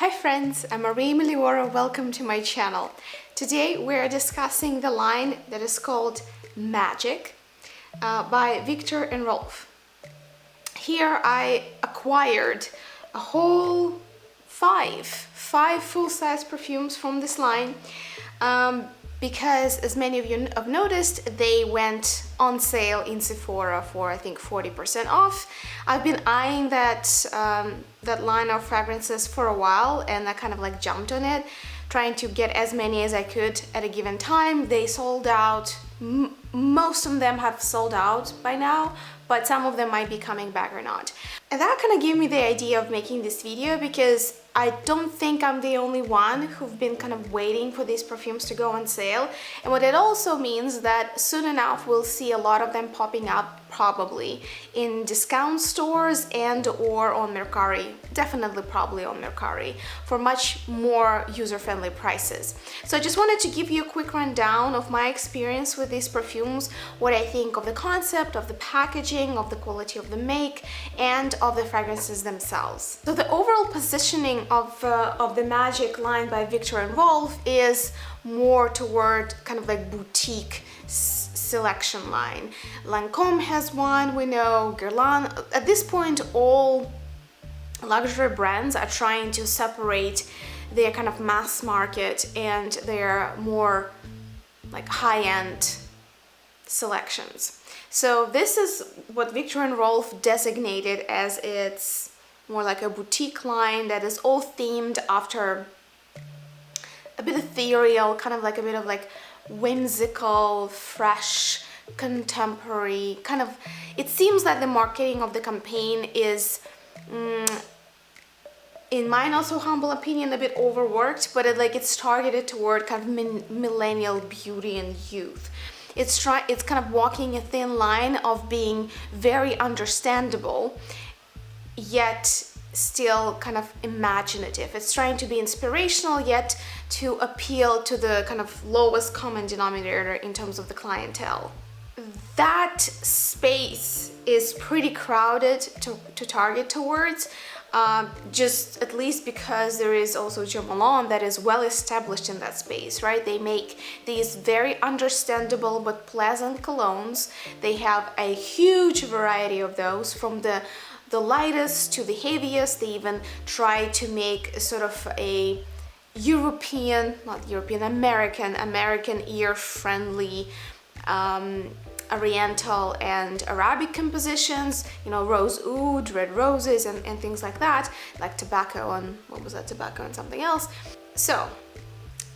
Hi friends, I'm Meliora, welcome to my channel. Today we're discussing the line that is called Magic by Viktor Rolf. Here I acquired a whole five full-size perfumes from this line because, as many of you have noticed, they went on sale in Sephora for I think 40% off. I've been eyeing that line of fragrances for a while, and I kind of like jumped on it, trying to get as many as I could at a given time. They sold out. Most of them have sold out by now, but some of them might be coming back or not. And that kind of gave me the idea of making this video, because I don't think I'm the only one who've been kind of waiting for these perfumes to go on sale. And what it also means that soon enough we'll see a lot of them popping up, probably in discount stores and or on Mercari. Definitely probably on Mercari for much more user-friendly prices. So I just wanted to give you a quick rundown of my experience with these perfumes, what I think of the concept, of the packaging, of the quality of the make, and of the fragrances themselves. So the overall positioning of the Magic line by Viktor Rolf is more toward kind of like boutique selection line. Lancome has one, we know, Guerlain. At this point, all luxury brands are trying to separate their kind of mass market and their more like high-end selections. So this is what Viktor Rolf designated as its more like a boutique line that is all themed after a bit ethereal, kind of like a bit of like whimsical, fresh, contemporary kind of. It seems like the marketing of the campaign is in my not so humble opinion a bit overworked, but it's targeted toward kind of millennial beauty and youth. It's kind of walking a thin line of being very understandable yet still kind of imaginative. It's trying to be inspirational yet to appeal to the kind of lowest common denominator in terms of the clientele. That space is pretty crowded to target towards, just at least because there is also Jo Malone that is well established in that space, right? They make these very understandable but pleasant colognes. They have a huge variety of those, from the lightest to the heaviest. They even try to make sort of a American ear-friendly Oriental and Arabic compositions, you know, rose oud, red roses, and things like that, like tobacco and tobacco and something else. So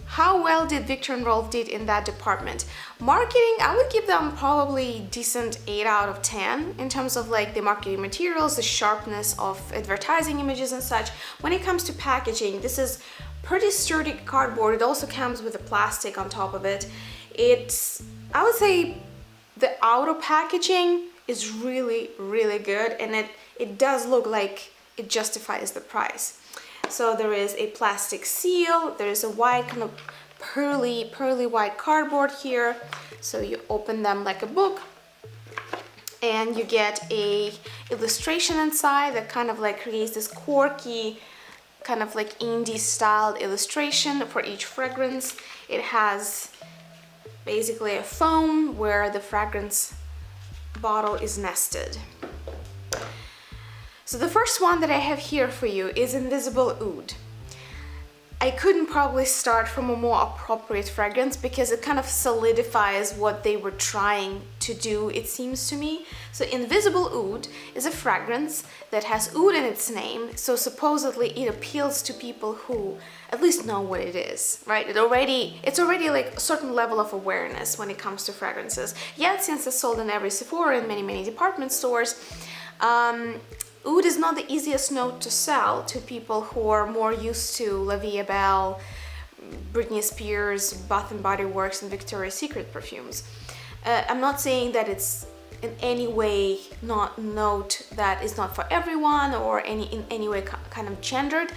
how well did Viktor Rolf did in that department? Marketing, I would give them probably decent 8 out of 10 in terms of like the marketing materials, the sharpness of advertising images and such. When it comes to packaging, this is pretty sturdy cardboard. It also comes with a plastic on top of it. I would say the outer packaging is really, really good, and it does look like it justifies the price. So there is a plastic seal, there is a white kind of pearly white cardboard here. So you open them like a book and you get a illustration inside that kind of like creates this quirky kind of like indie styled illustration for each fragrance. It has basically a foam where the fragrance bottle is nested. So the first one that I have here for you is Invisible Oud. I couldn't probably start from a more appropriate fragrance because it kind of solidifies what they were trying to do, it seems to me. So Invisible Oud is a fragrance that has oud in its name, so supposedly it appeals to people who at least know what it is, right? It's already like a certain level of awareness when it comes to fragrances. Yet, since it's sold in every Sephora and many department stores, oud is not the easiest note to sell to people who are more used to La Vie Belle, Britney Spears, Bath & Body Works, and Victoria's Secret perfumes. I'm not saying that it's in any way not note that is not for everyone or in any way kind of gendered,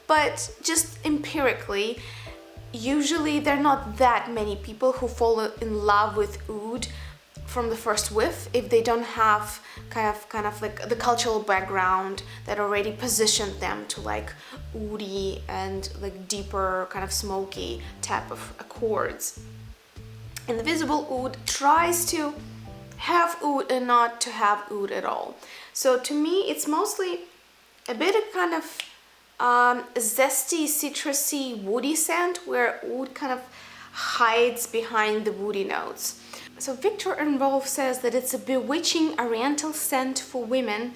but just empirically, usually there are not that many people who fall in love with oud from the first whiff if they don't have kind of like the cultural background that already positioned them to like oody and like deeper kind of smoky type of accords. Invisible Oud tries to have oud and not to have oud at all. So to me, it's mostly a bit of kind of zesty, citrusy, woody scent where oud kind of hides behind the woody notes. So Viktor Rolf says that it's a bewitching oriental scent for women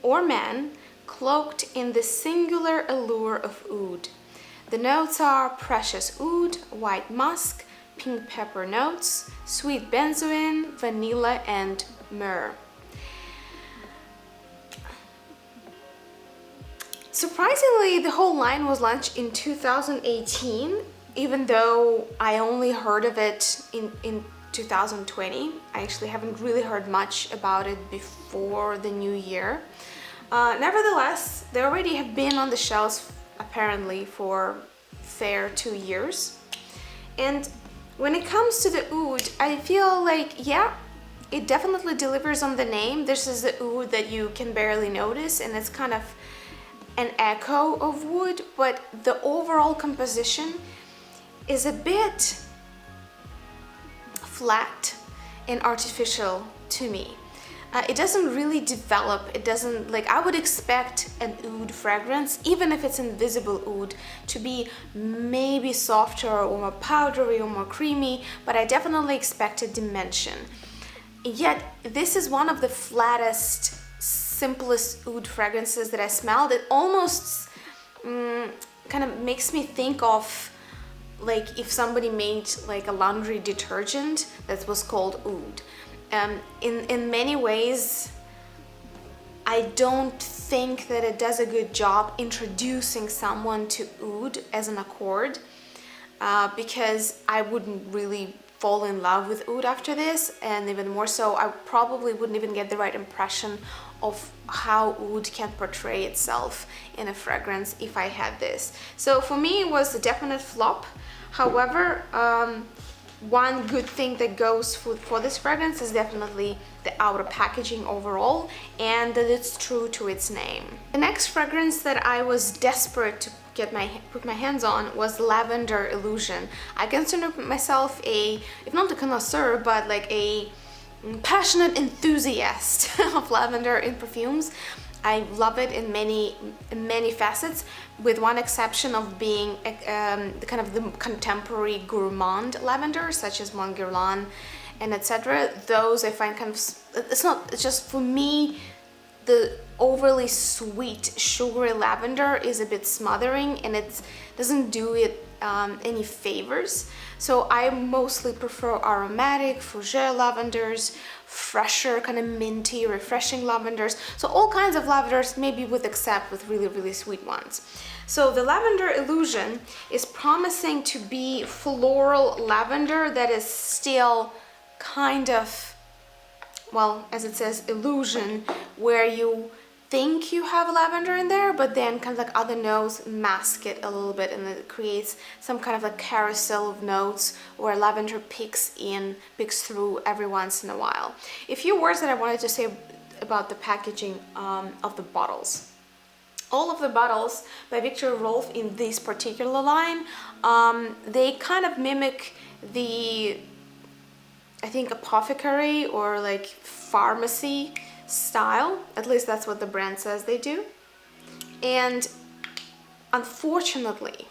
or men cloaked in the singular allure of oud. The notes are precious oud, white musk, pink pepper notes, sweet benzoin, vanilla, and myrrh. Surprisingly, the whole line was launched in 2018, even though I only heard of it in 2020. I actually haven't really heard much about it before the new year. Nevertheless, they already have been on the shelves apparently for fair 2 years. And when it comes to the oud, I feel like, yeah, it definitely delivers on the name. This is the oud that you can barely notice, and it's kind of an echo of wood, but the overall composition is a bit flat and artificial to me. It doesn't really develop. It doesn't, like, I would expect an oud fragrance, even if it's invisible oud, to be maybe softer or more powdery or more creamy, but I definitely expect a dimension. Yet this is one of the flattest, simplest oud fragrances that I smelled. It almost kind of makes me think of like if somebody made like a laundry detergent that was called oud. In many ways, I don't think that it does a good job introducing someone to oud as an accord, because I wouldn't really fall in love with oud after this, and even more so, I probably wouldn't even get the right impression of how oud can portray itself in a fragrance if I had this. So for me, it was a definite flop. However, one good thing that goes for this fragrance is definitely the outer packaging overall, and that it's true to its name. The next fragrance that I was desperate to put my hands on was Lavender Illusion. I consider myself if not a connoisseur, but like a passionate enthusiast of lavender in perfumes. I love it in many facets, with one exception of being kind of the contemporary gourmand lavender, such as Mont Guerlain and etc. Those I find kind of, it's just for me, the overly sweet sugary lavender is a bit smothering, and it doesn't do it any favors. So I mostly prefer aromatic fougere lavenders, fresher, kind of minty, refreshing lavenders. So all kinds of lavenders, maybe except with really sweet ones. So the Lavender Illusion is promising to be floral lavender that is still kind of, well, as it says, illusion, where you think you have lavender in there, but then kind of like other notes mask it a little bit, and it creates some kind of like carousel of notes where lavender peeks through every once in a while. A few words that I wanted to say about the packaging of the bottles. All of the bottles by Viktor Rolf in this particular line, they kind of mimic the, I think, apothecary or like pharmacy style. At least that's what the brand says they do. And unfortunately,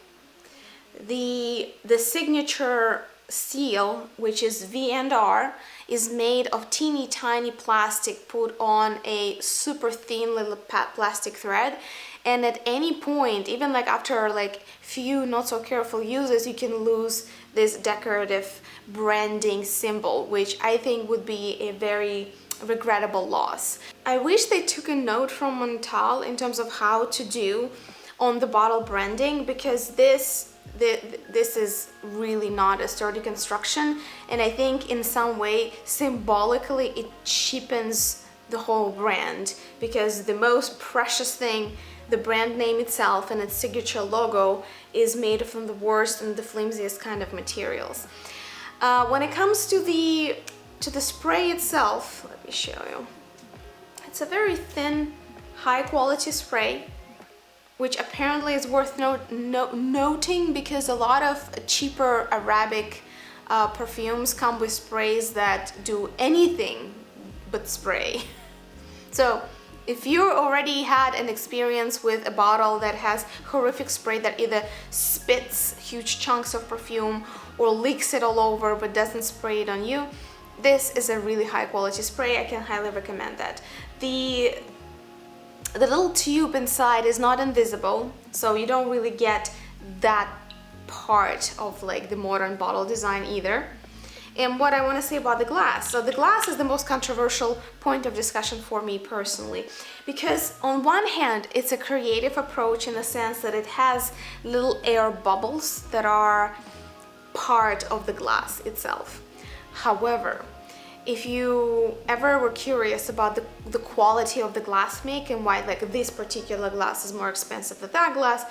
the signature seal, which is V&R, is made of teeny tiny plastic put on a super thin little plastic thread, and at any point, even like after like few not so careful uses, you can lose this decorative branding symbol, which I think would be a very regrettable loss. I wish they took a note from Montal in terms of how to do on the bottle branding, because this is really not a sturdy construction, and I think in some way symbolically it cheapens the whole brand, because the most precious thing, the brand name itself and its signature logo, is made from the worst and the flimsiest kind of materials. When it comes to the to the spray itself, let me show you. It's a very thin, high quality spray, which apparently is worth noting because a lot of cheaper Arabic perfumes come with sprays that do anything but spray. So if you already had an experience with a bottle that has horrific spray that either spits huge chunks of perfume or leaks it all over but doesn't spray it on you, this is a really high quality spray. I can highly recommend that. The little tube inside is not invisible, so you don't really get that part of like the modern bottle design either. And what I want to say about the glass. So the glass is the most controversial point of discussion for me personally, because on one hand, it's a creative approach in the sense that it has little air bubbles that are part of the glass itself. However, if you ever were curious about the quality of the glass make and why like this particular glass is more expensive than that glass,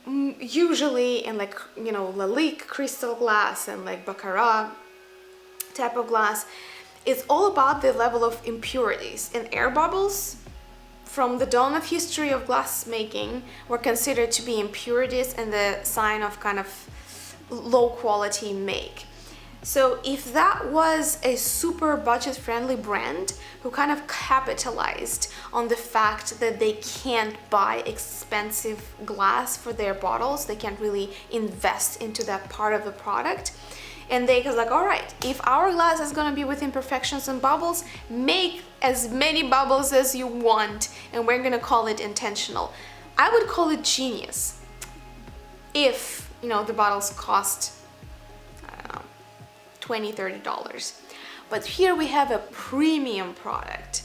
usually in like, you know, Lalique crystal glass and like Baccarat type of glass, it's all about the level of impurities. And air bubbles from the dawn of history of glass making were considered to be impurities and the sign of kind of low quality make. So if that was a super budget-friendly brand who kind of capitalized on the fact that they can't buy expensive glass for their bottles, they can't really invest into that part of the product, and they was like, all right, if our glass is gonna be with imperfections and bubbles, make as many bubbles as you want, and we're gonna call it intentional. I would call it genius if, you know, the bottles cost, I don't know, $20, $30. But here we have a premium product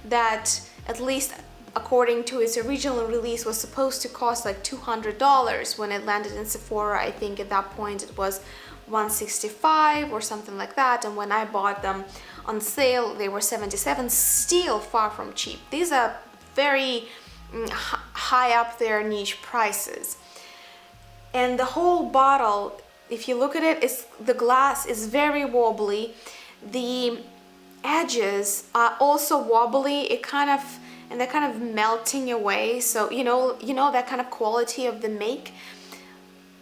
that, at least according to its original release, was supposed to cost like $200. When it landed in Sephora, I think at that point it was $165 or something like that, and when I bought them on sale they were $77, still far from cheap. These are very high up there niche prices. And the whole bottle, if you look at it, the glass is very wobbly. The edges are also wobbly. And they're kind of melting away. So you know that kind of quality of the make.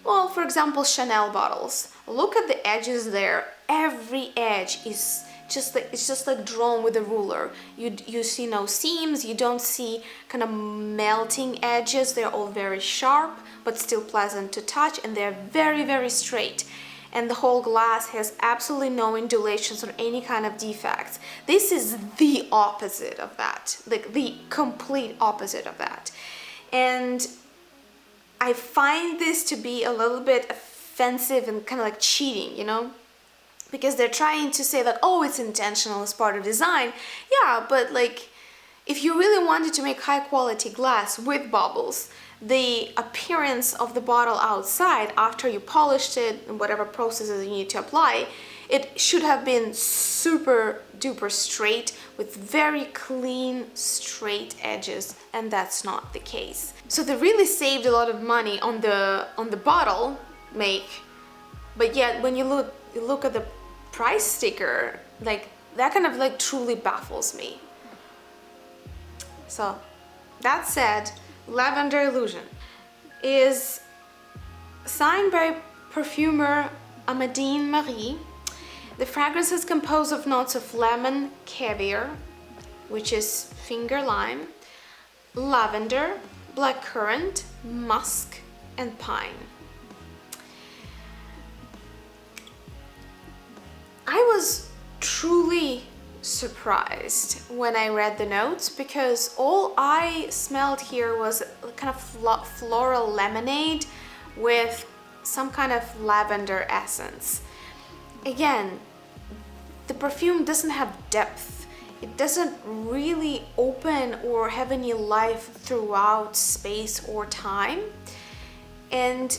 Well, for example, Chanel bottles. Look at the edges there. Every edge is just like drawn with a ruler. You see no seams. You don't see kind of melting edges. They're all very sharp, but still pleasant to touch, and they're very, very straight. And the whole glass has absolutely no undulations or any kind of defects. This is the opposite of that, like the complete opposite of that. And I find this to be a little bit offensive and kind of like cheating, you know? Because they're trying to say like, oh, it's intentional as part of design. Yeah, but like, if you really wanted to make high quality glass with bubbles, the appearance of the bottle outside after you polished it and whatever processes you need to apply, it should have been super duper straight with very clean straight edges, and that's not the case. So they really saved a lot of money on the bottle make, but yet when you look at the price sticker, like that kind of like truly baffles me. So that said, Lavender Illusion is signed by perfumer Amandine Marie. The fragrance is composed of notes of lemon, caviar, which is finger lime, lavender, blackcurrant, musk, and pine. I was truly surprised when I read the notes, because all I smelled here was kind of floral lemonade with some kind of lavender essence. Again, the perfume doesn't have depth. It doesn't really open or have any life throughout space or time. And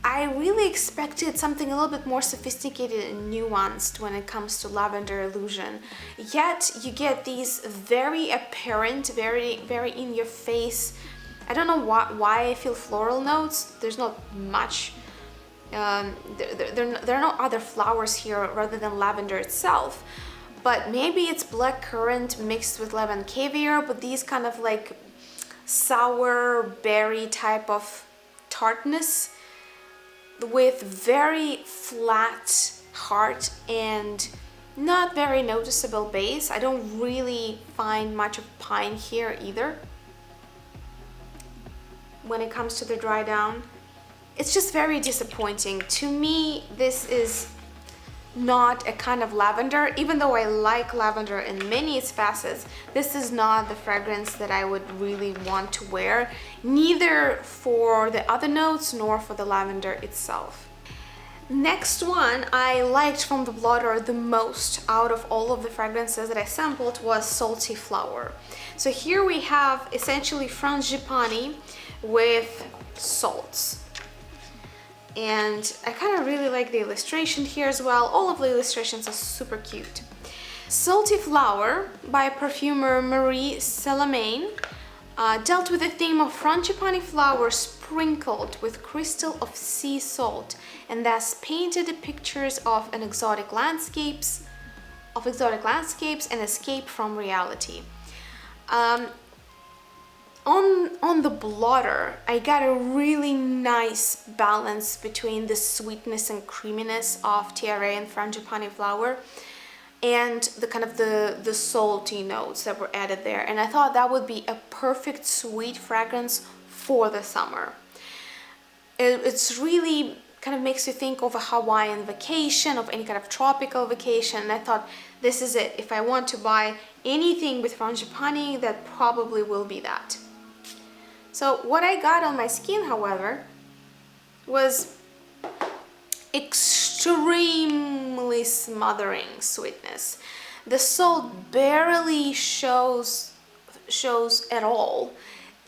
I really expected something a little bit more sophisticated and nuanced when it comes to Lavender Illusion. Yet you get these very apparent, very, very in your face. I don't know why I feel floral notes. There's not much There are no other flowers here rather than lavender itself, but maybe it's black currant mixed with lemon caviar, but these kind of like sour berry type of tartness with very flat heart and not very noticeable base. I don't really find much of pine here either. When it comes to the dry down, it's just very disappointing. To me, this is not a kind of lavender. Even though I like lavender in many its facets, this is not the fragrance that I would really want to wear, neither for the other notes nor for the lavender itself. Next one I liked from the blotter the most out of all of the fragrances that I sampled was Salty Flower. So here we have essentially frangipani with salts. And I kind of really like the illustration here as well. All of the illustrations are super cute. Salty Flower by perfumer Marie Salamain dealt with the theme of frangipani flowers sprinkled with crystal of sea salt, and thus painted the pictures of exotic landscapes and escape from reality. On the blotter, I got a really nice balance between the sweetness and creaminess of tiare and frangipani flower and the kind of the salty notes that were added there. And I thought that would be a perfect sweet fragrance for the summer. It's really kind of makes you think of a Hawaiian vacation, of any kind of tropical vacation. And I thought, this is it. If I want to buy anything with frangipani, that probably will be that. So what I got on my skin, however, was extremely smothering sweetness. The salt barely shows at all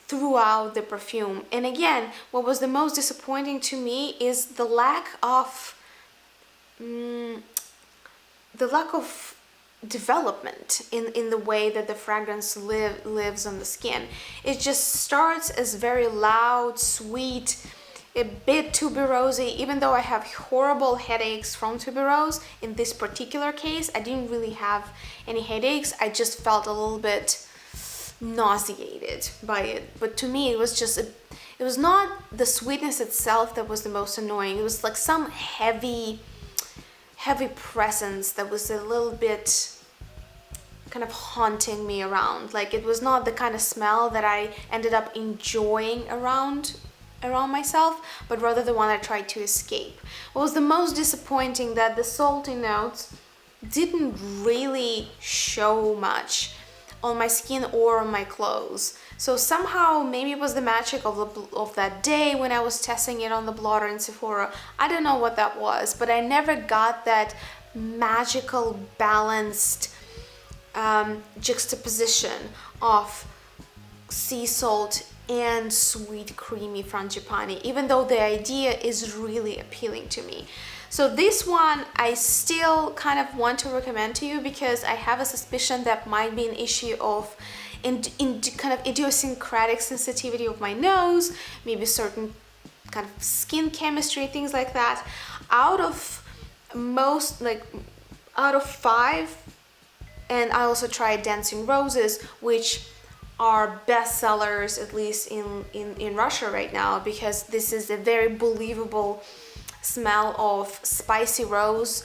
throughout the perfume. And again, what was the most disappointing to me is the lack of development in the way that the fragrance lives on the skin. It just starts as very loud, sweet, a bit tuberosy. Even though I have horrible headaches from tuberose, in this particular case I didn't really have any headaches. I just felt a little bit nauseated by it. But to me it was not the sweetness itself that was the most annoying. It was like some heavy presence that was a little bit kind of haunting me around. Like, it was not the kind of smell that I ended up enjoying around myself, but rather the one I tried to escape. What was the most disappointing that the salty notes didn't really show much on my skin or on my clothes. So somehow, maybe it was the magic of that day when I was testing it on the blotter in Sephora. I don't know what that was, but I never got that magical, balanced juxtaposition of sea salt and sweet, creamy frangipani, even though the idea is really appealing to me. So this one I still kind of want to recommend to you because I have a suspicion that might be an issue of in kind of idiosyncratic sensitivity of my nose, maybe certain kind of skin chemistry, things like that. Out of 5, and I also tried Dancing Roses, which are bestsellers, at least in Russia right now, because this is a very believable smell of spicy rose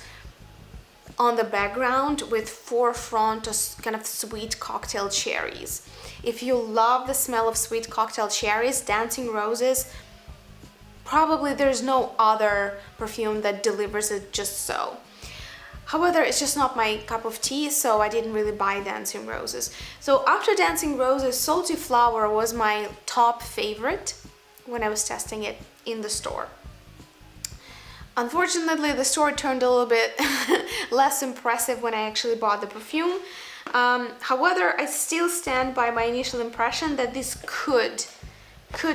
on the background with forefront of kind of sweet cocktail cherries. If you love the smell of sweet cocktail cherries, Dancing Roses, probably there's no other perfume that delivers it just so. However, it's just not my cup of tea, so I didn't really buy Dancing Roses. So after Dancing Roses, Salty Flower was my top favorite when I was testing it in the store. Unfortunately, the store turned a little bit less impressive when I actually bought the perfume. However, I still stand by my initial impression that this could,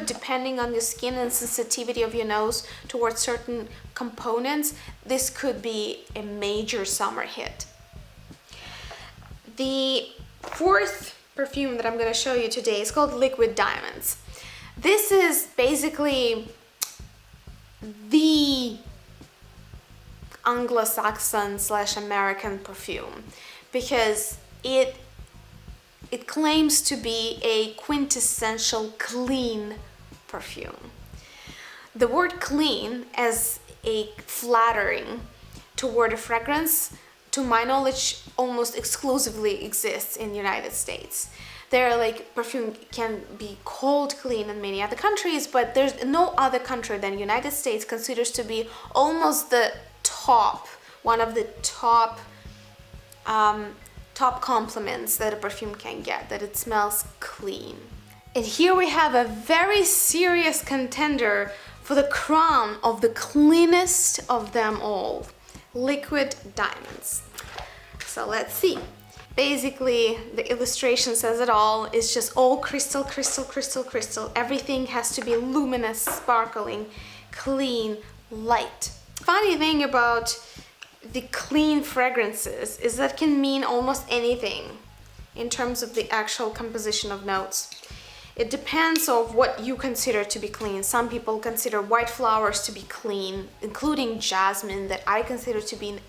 depending on your skin and sensitivity of your nose towards certain components, this could be a major summer hit. The fourth perfume that I'm going to show you today is called Liquid Diamonds. This is basically the Anglo-Saxon / American perfume, because it claims to be a quintessential clean perfume. The word clean as a flattering toward a fragrance, to my knowledge, almost exclusively exists in the United States. There, like, perfume can be called clean in many other countries, but there's no other country than the United States considers to be almost the top, one of the top compliments that a perfume can get, that it smells clean. And here we have a very serious contender for the crown of the cleanest of them all, liquid diamonds. So let's see. Basically, the illustration says it all. It's just all crystal, crystal, crystal, crystal. Everything has to be luminous, sparkling, clean, light. Funny thing about the clean fragrances is that can mean almost anything in terms of the actual composition of notes. It depends on what you consider to be clean. Some people consider white flowers to be clean, including jasmine, that I consider to be an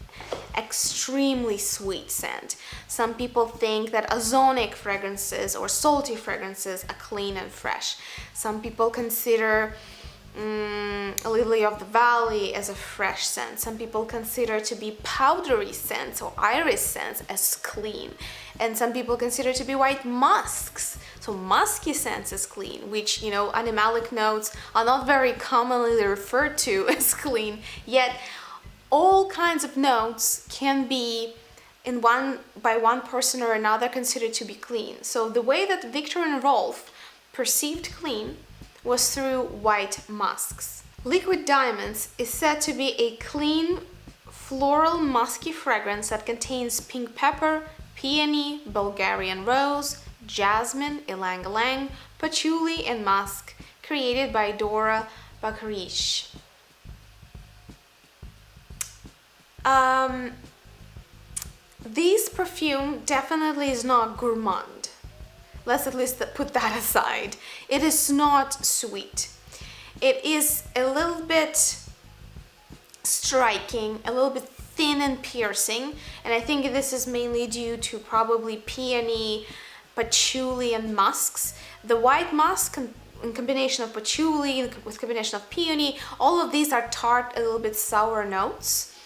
extremely sweet scent. Some people think that ozonic fragrances or salty fragrances are clean and fresh. Some people consider lily of the valley as a fresh scent. Some people consider to be powdery scents or iris scents as clean, and some people consider to be white musks, so musky scents as clean, which, you know, animalic notes are not very commonly referred to as clean, yet all kinds of notes can be by one person or another considered to be clean. So the way that Viktor and Rolf perceived clean was through white musks. Liquid Diamonds is said to be a clean, floral, musky fragrance that contains pink pepper, peony, Bulgarian rose, jasmine, ylang ylang, patchouli, and musk, created by Dora Bakarish. This perfume definitely is not gourmand. Let's at least put that aside. It is not sweet. It is a little bit striking, a little bit thin and piercing, and I think this is mainly due to probably peony, patchouli, and musks. The white musk in combination of patchouli with combination of peony, all of these are tart, a little bit sour notes,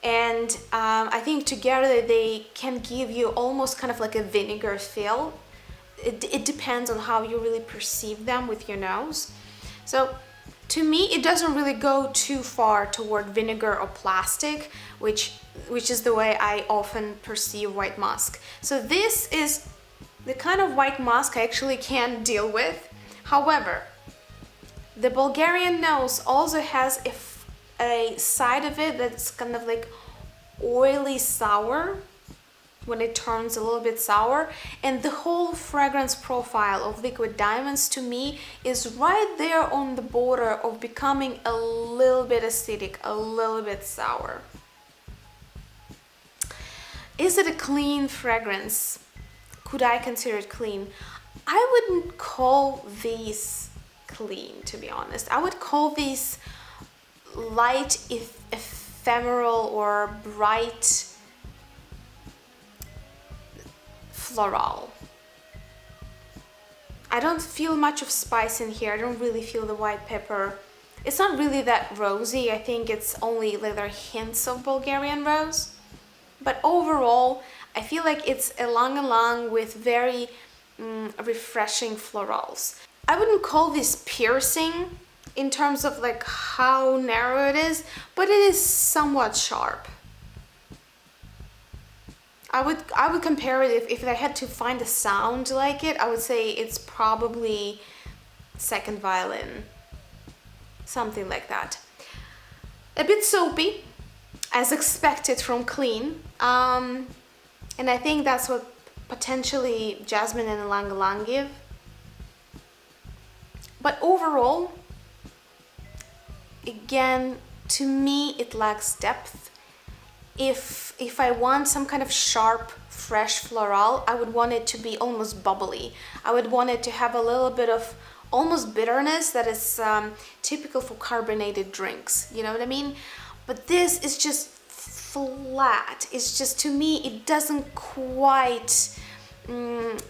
and I think together they can give you almost kind of like a vinegar feel. It depends on how you really perceive them with your nose. So to me, it doesn't really go too far toward vinegar or plastic, which is the way I often perceive white musk. So this is the kind of white musk I actually can deal with. However, the Bulgarian nose also has a side of it that's kind of like oily sour, when it turns a little bit sour, and the whole fragrance profile of Liquid Diamonds to me is right there on the border of becoming a little bit acidic, a little bit sour. Is it a clean fragrance? Could I consider it clean? I wouldn't call these clean, to be honest. I would call these light, ephemeral, or bright floral. I don't feel much of spice in here. I don't really feel the white pepper. It's not really that rosy. I think it's only like there are hints of Bulgarian rose. But overall, I feel like it's along with very refreshing florals. I wouldn't call this piercing in terms of like how narrow it is, but it is somewhat sharp. I would compare it, if I had to find a sound like it, I would say it's probably second violin, something like that. A bit soapy, as expected from clean, and I think that's what potentially jasmine and ylang ylang give. But overall, again, to me it lacks depth. If I want some kind of sharp, fresh floral, I would want it to be almost bubbly. I would want it to have a little bit of almost bitterness that is typical for carbonated drinks, you know what I mean? But this is just flat. It's just, to me, it doesn't quite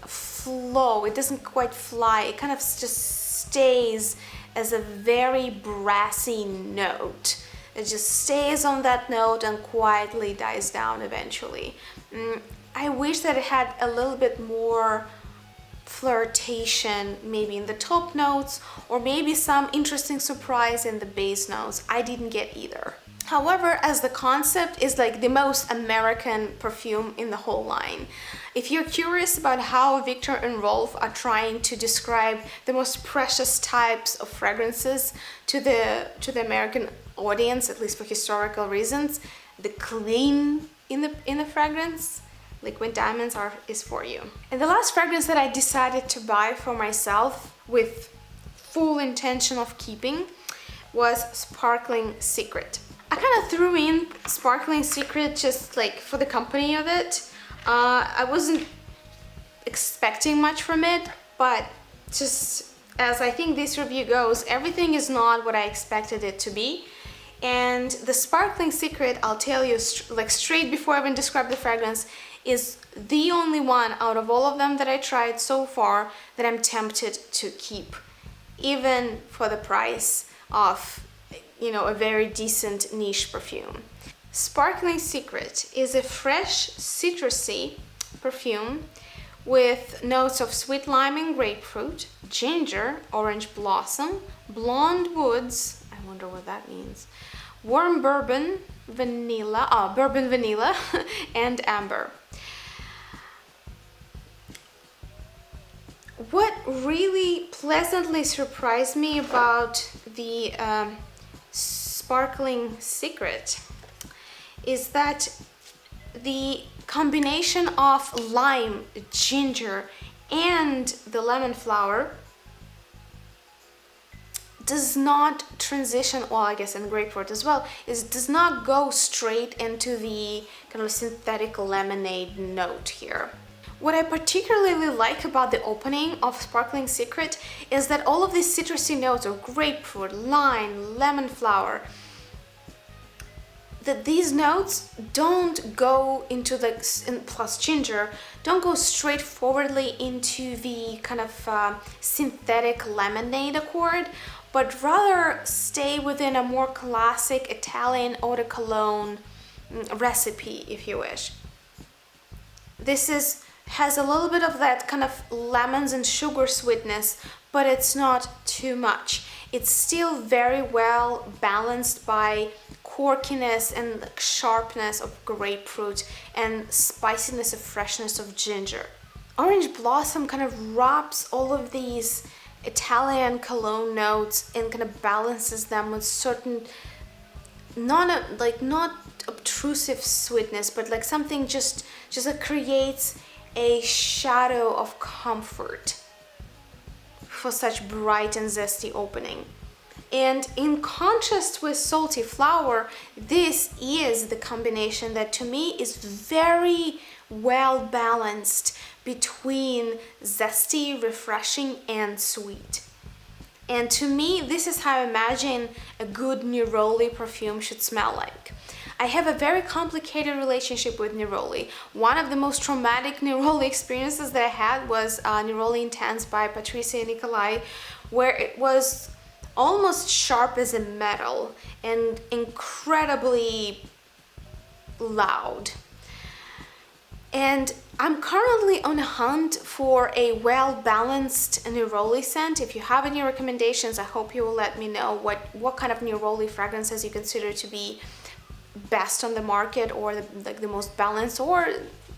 flow. It doesn't quite fly. It kind of just stays as a very brassy note. It just stays on that note and quietly dies down eventually. I wish that it had a little bit more flirtation maybe in the top notes, or maybe some interesting surprise in the base notes. I didn't get either. However, as the concept is like the most American perfume in the whole line. If you're curious about how Viktor and Rolf are trying to describe the most precious types of fragrances to the American audience, at least for historical reasons, the clean in the fragrance, Liquid Diamonds is for you. And the last fragrance that I decided to buy for myself with full intention of keeping was Sparkling Secret. I kind of threw in Sparkling Secret just like for the company of it. I wasn't expecting much from it, but just as I think this review goes, everything is not what I expected it to be. And the Sparkling Secret, I'll tell you like straight before I even describe the fragrance, is the only one out of all of them that I tried so far that I'm tempted to keep, even for the price of, you know, a very decent niche perfume. Sparkling Secret is a fresh citrusy perfume with notes of sweet lime and grapefruit, ginger, orange blossom, blonde woods, I wonder what that means, warm bourbon vanilla, and amber. What really pleasantly surprised me about the Sparkling Secret is that the combination of lime, ginger, and the lemon flower does not transition, well, I guess, and grapefruit as well, does not go straight into the kind of synthetic lemonade note here. What I particularly like about the opening of Sparkling Secret is that all of these citrusy notes of grapefruit, lime, lemon flower, that these notes don't go into the, plus ginger, don't go straightforwardly into the kind of synthetic lemonade accord, but rather stay within a more classic Italian eau de cologne recipe, if you wish. This has a little bit of that kind of lemons and sugar sweetness, but it's not too much. It's still very well balanced by corkiness and sharpness of grapefruit and spiciness and freshness of ginger. Orange Blossom kind of wraps all of these Italian cologne notes and kind of balances them with certain not obtrusive sweetness, but like something just that creates a shadow of comfort for such bright and zesty opening. And in contrast with Salty Flower, this is the combination that to me is very well balanced between zesty, refreshing, and sweet. And to me, this is how I imagine a good Neroli perfume should smell like. I have a very complicated relationship with Neroli. One of the most traumatic Neroli experiences that I had was Neroli Intense by Patricia Nicolai, where it was almost sharp as a metal and incredibly loud. And I'm currently on a hunt for a well-balanced Neroli scent. If you have any recommendations, I hope you will let me know what kind of Neroli fragrances you consider to be best on the market, or the most balanced, or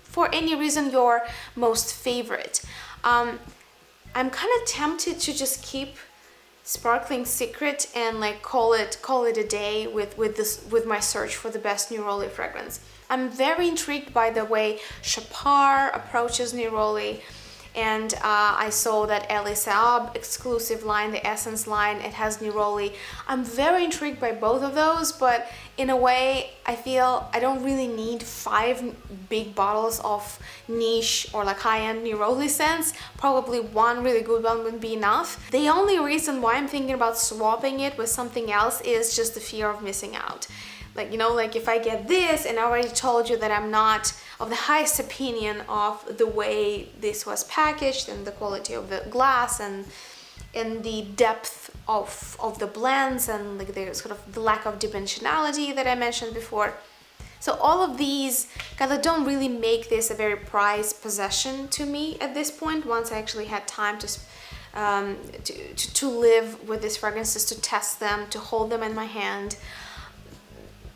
for any reason your most favorite. I'm kind of tempted to just keep Sparkling Secret and like call it a day with my search for the best Neroli fragrance. I'm very intrigued by the way Chapar approaches Neroli, and I saw that Elie Saab exclusive line, the Essence line, it has Neroli. I'm very intrigued by both of those, but in a way I feel I don't really need 5 big bottles of niche or like high-end Neroli scents. Probably one really good one would be enough. The only reason why I'm thinking about swapping it with something else is just the fear of missing out. like, you know, like if I get this, and I already told you that I'm not of the highest opinion of the way this was packaged and the quality of the glass and the depth of the blends and like the sort of the lack of dimensionality that I mentioned before. So all of these kind of don't really make this a very prized possession to me at this point, once I actually had time to live with these fragrances, to test them, to hold them in my hand.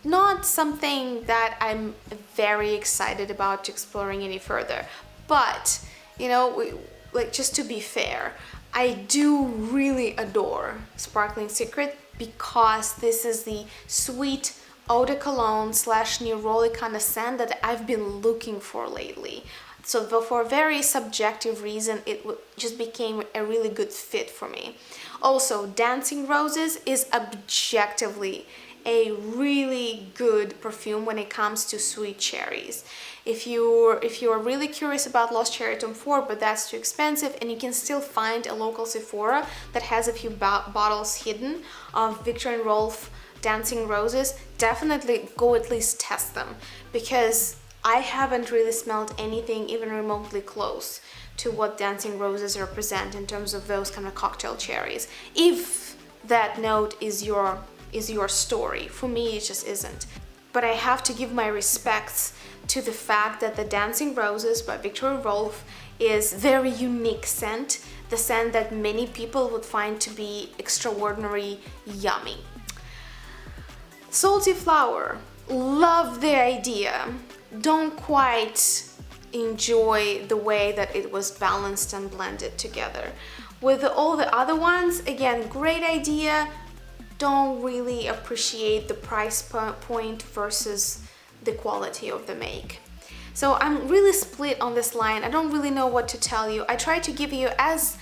Not something that I'm very excited about exploring any further. But, you know, like, just to be fair, I do really adore Sparkling Secret because this is the sweet eau de cologne / neroli kind of scent that I've been looking for lately. So for a very subjective reason, it just became a really good fit for me. Also, Dancing Roses is objectively a really good perfume when it comes to sweet cherries. If you're really curious about Lost Cherry Tom Ford, but that's too expensive, and you can still find a local Sephora that has a few bottles hidden of Viktor Rolf Dancing Roses, definitely go at least test them, because I haven't really smelled anything even remotely close to what Dancing Roses represent in terms of those kind of cocktail cherries. If that note is your story. For me, it just isn't. But I have to give my respects to the fact that the Dancing Roses by Viktor Rolf is very unique scent, the scent that many people would find to be extraordinary yummy. Salty Flower, love the idea. Don't quite enjoy the way that it was balanced and blended together. With all the other ones, again, great idea. Don't really appreciate the price point versus the quality of the make. So I'm really split on this line. I don't really know what to tell you. I try to give you as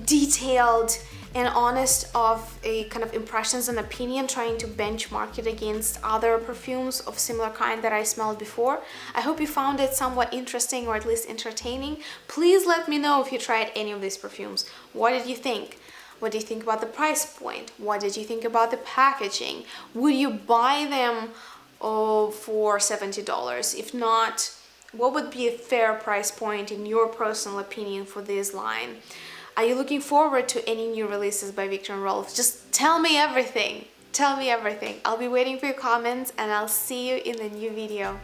detailed and honest of a kind of impressions and opinion, trying to benchmark it against other perfumes of similar kind that I smelled before. I hope you found it somewhat interesting, or at least entertaining. Please let me know if you tried any of these perfumes. What did you think? What do you think about the price point? What did you think about the packaging? Would you buy them for $70? If not, what would be a fair price point in your personal opinion for this line? Are you looking forward to any new releases by Viktor Rolf? Just tell me everything. Tell me everything. I'll be waiting for your comments, and I'll see you in the new video.